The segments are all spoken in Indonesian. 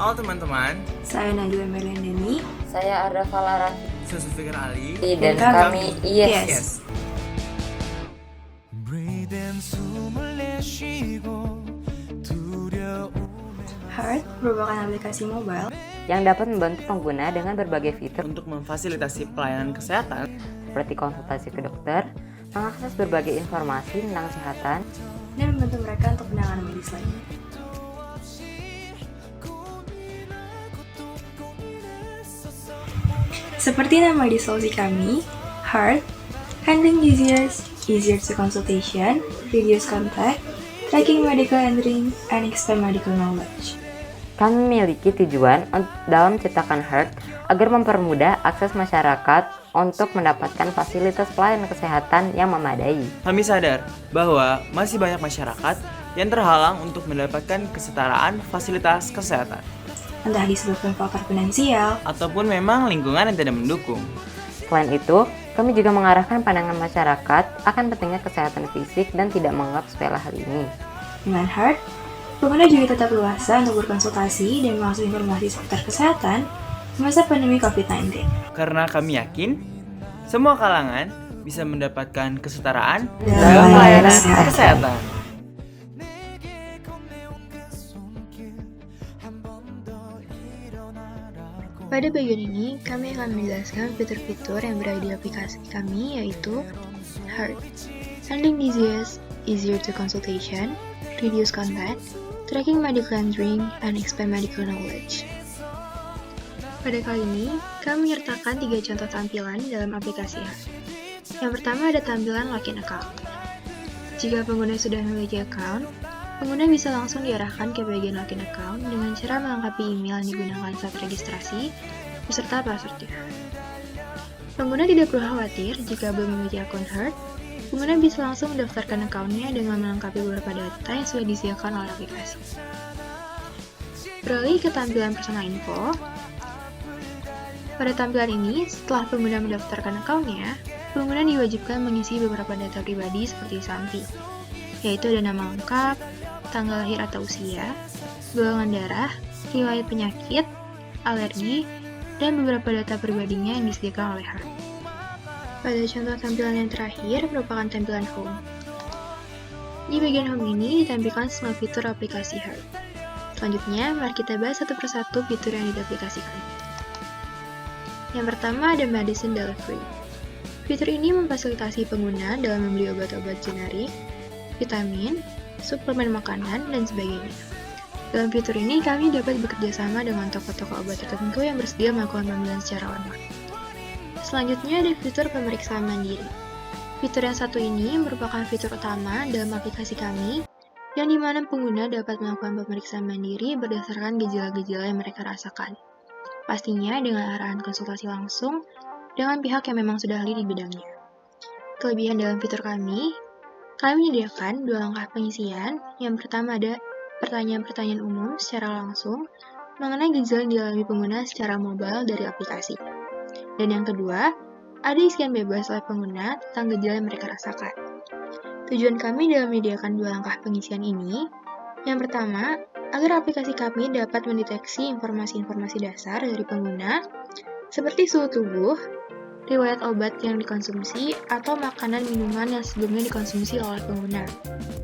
Halo teman-teman, Saya Najwa Merlendeni. Saya Arda Falara saya Zulfikar Ali. dan kami Yes. Yes. Heart merupakan aplikasi mobile yang dapat membantu pengguna dengan berbagai fitur Untuk memfasilitasi pelayanan kesehatan, seperti konsultasi ke dokter, mengakses berbagai informasi tentang kesehatan, dan membantu mereka untuk penanganan medis lainnya. Seperti nama di solusi kami, Heart, handling disease, easier to consultation, reduce contact, tracking medical entry, and expand medical knowledge. kami memiliki tujuan dalam menciptakan Heart agar mempermudah akses masyarakat untuk mendapatkan fasilitas pelayanan kesehatan yang memadai. kami sadar bahwa masih banyak masyarakat yang terhalang untuk mendapatkan kesetaraan fasilitas kesehatan, Entah disebabkan faktor finansial, ataupun memang lingkungan yang tidak mendukung. Selain itu, kami juga mengarahkan pandangan masyarakat akan pentingnya kesehatan fisik dan tidak menganggap sepele hal ini. dengan Heart, pengguna juga tetap luasa untuk berkonsultasi dan mengakses informasi seputar kesehatan semasa pandemi COVID-19. Karena kami yakin, semua kalangan bisa mendapatkan kesetaraan Dalam dalam pelayanan kesehatan. kesehatan. Pada bagian ini, kami akan menjelaskan fitur-fitur yang berada di aplikasi kami, yaitu Heart, handling disease, easier to consultation, reduce contact, tracking medical entry, and expand medical knowledge. Pada kali ini, kami menyertakan 3 contoh tampilan dalam aplikasi Heart. Yang pertama ada tampilan login account. Jika pengguna sudah memiliki account, pengguna bisa langsung diarahkan ke bagian login account dengan cara melengkapi email yang digunakan saat registrasi beserta passwordnya. Pengguna tidak perlu khawatir jika belum memiliki akun Heart. Pengguna bisa langsung mendaftarkan akunnya dengan melengkapi beberapa data yang sudah disediakan oleh aplikasi. Beralih ke tampilan personal info. Pada tampilan ini, setelah pengguna mendaftarkan akunnya, pengguna diwajibkan mengisi beberapa data pribadi seperti samping, yaitu ada nama lengkap, tanggal lahir atau usia, golongan darah, riwayat penyakit, alergi, dan beberapa data pribadinya yang disediakan oleh Heart. Pada contoh tampilan yang terakhir merupakan tampilan home. Di bagian home ini ditampilkan semua fitur aplikasi Heart. Selanjutnya, mari kita bahas satu persatu fitur yang ada di aplikasi kami. Yang pertama ada Medicine Delivery. Fitur ini memfasilitasi pengguna dalam membeli obat-obat generik, vitamin, suplemen makanan, dan sebagainya. Dalam fitur ini, kami dapat bekerjasama dengan toko-toko obat tertentu yang bersedia melakukan pembelian secara online. Selanjutnya ada fitur pemeriksaan mandiri. Fitur yang satu ini merupakan fitur utama dalam aplikasi kami, yang dimana pengguna dapat melakukan pemeriksaan mandiri berdasarkan gejala-gejala yang mereka rasakan. Pastinya dengan arahan konsultasi langsung dengan pihak yang memang sudah ahli di bidangnya. Kelebihan dalam fitur kami menyediakan 2 langkah pengisian. Yang pertama ada pertanyaan-pertanyaan umum secara langsung mengenai gejala yang dialami pengguna secara mobile dari aplikasi. Dan yang kedua, ada isian bebas oleh pengguna tentang gejala yang mereka rasakan. Tujuan kami dalam menyediakan 2 langkah pengisian ini, yang pertama, agar aplikasi kami dapat mendeteksi informasi-informasi dasar dari pengguna, seperti suhu tubuh, riwayat obat yang dikonsumsi, atau makanan minuman yang sebelumnya dikonsumsi oleh pengguna.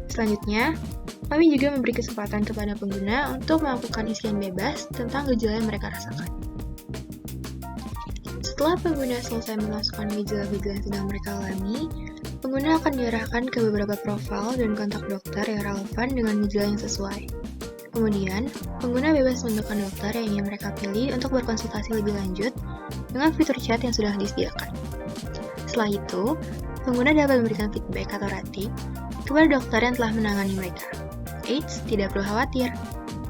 Selanjutnya, kami juga memberi kesempatan kepada pengguna untuk melakukan isian bebas tentang gejala yang mereka rasakan. Setelah pengguna selesai memasukkan gejala-gejala yang sedang mereka alami, pengguna akan diarahkan ke beberapa profil dan kontak dokter yang relevan dengan gejala yang sesuai. Kemudian, pengguna bebas menentukan dokter yang ingin mereka pilih untuk berkonsultasi lebih lanjut dengan fitur chat yang sudah disediakan. Setelah itu, pengguna dapat memberikan feedback atau rating kepada dokter yang telah menangani mereka. Eits, tidak perlu khawatir.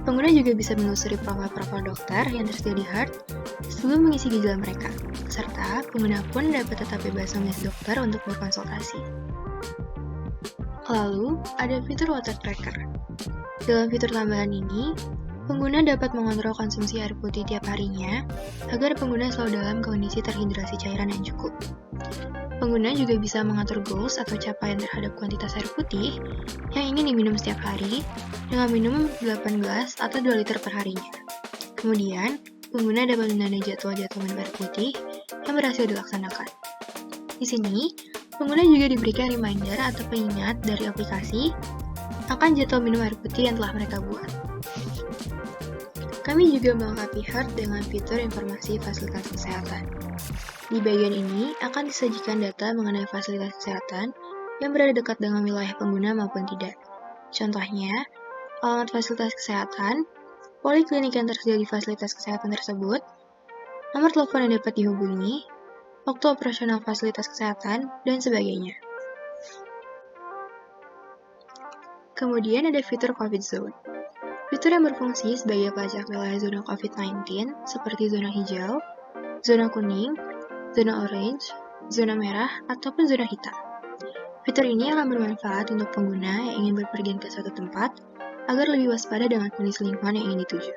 Pengguna juga bisa menelusuri profil-profil dokter yang tersedia di Heart sebelum mengisi gejala mereka, serta pengguna pun dapat tetap bebas memilih dokter untuk berkonsultasi. Lalu, ada fitur water tracker. Dalam fitur tambahan ini, pengguna dapat mengontrol konsumsi air putih tiap harinya agar pengguna selalu dalam kondisi terhidrasi cairan yang cukup. Pengguna juga bisa mengatur goals atau capaian terhadap kuantitas air putih yang ingin diminum setiap hari dengan minimum 8 gelas atau 2 liter per harinya. Kemudian, pengguna dapat menandai jadwal-jadwal minum air putih yang berhasil dilaksanakan. Di sini, pengguna juga diberikan reminder atau pengingat dari aplikasi akan jadwal minum air putih yang telah mereka buat. Kami juga melengkapi Heart dengan fitur informasi fasilitas kesehatan. Di bagian ini akan disajikan data mengenai fasilitas kesehatan yang berada dekat dengan wilayah pengguna maupun tidak. Contohnya, alamat fasilitas kesehatan, poliklinik yang tersedia di fasilitas kesehatan tersebut, nomor telepon yang dapat dihubungi, waktu operasional fasilitas kesehatan, dan sebagainya. Kemudian ada fitur COVID Zone. Fitur yang berfungsi sebagai pelacak wilayah zona COVID-19 seperti zona hijau, zona kuning, zona orange, zona merah, ataupun zona hitam. Fitur ini akan bermanfaat untuk pengguna yang ingin berpergian ke suatu tempat agar lebih waspada dengan kondisi lingkungan yang ingin dituju.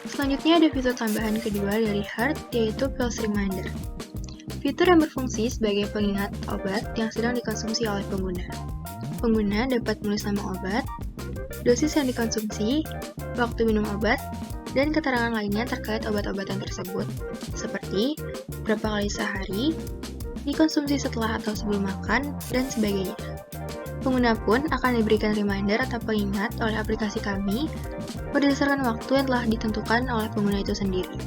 Selanjutnya ada fitur tambahan kedua dari Heart, yaitu Pills Reminder. Fitur yang berfungsi sebagai pengingat obat yang sedang dikonsumsi oleh pengguna. Pengguna dapat menulis nama obat, dosis yang dikonsumsi, waktu minum obat, dan keterangan lainnya terkait obat-obatan tersebut, seperti berapa kali sehari, dikonsumsi setelah atau sebelum makan, dan sebagainya. Pengguna pun akan diberikan reminder atau pengingat oleh aplikasi kami berdasarkan waktu yang telah ditentukan oleh pengguna itu sendiri.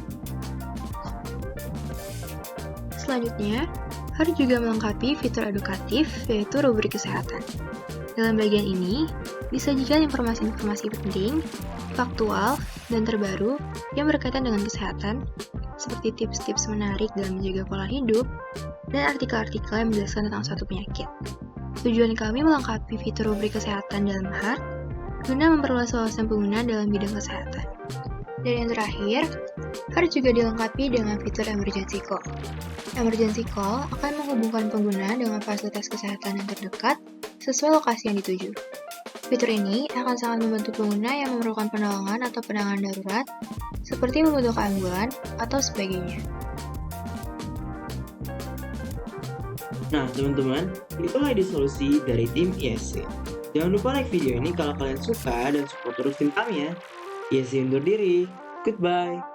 Selanjutnya, Heart juga melengkapi fitur edukatif, yaitu rubrik kesehatan. Dalam bagian ini, disajikan informasi-informasi penting, faktual, dan terbaru yang berkaitan dengan kesehatan, seperti tips-tips menarik dalam menjaga pola hidup, dan artikel-artikel yang menjelaskan tentang suatu penyakit. Tujuan kami melengkapi fitur rubrik kesehatan dalam Heart, guna memperluas wawasan pengguna dalam bidang kesehatan. Dan yang terakhir, Heart juga dilengkapi dengan fitur emergency call. Emergency call akan menghubungkan pengguna dengan fasilitas kesehatan yang terdekat sesuai lokasi yang dituju. Fitur ini akan sangat membantu pengguna yang memerlukan penolongan atau penanganan darurat, seperti membutuhkan ambulan atau sebagainya. Nah, teman-teman, itulah ide solusi dari tim ISC. Jangan lupa like video ini kalau kalian suka dan support terus tim kami ya. ISC undur diri. Goodbye.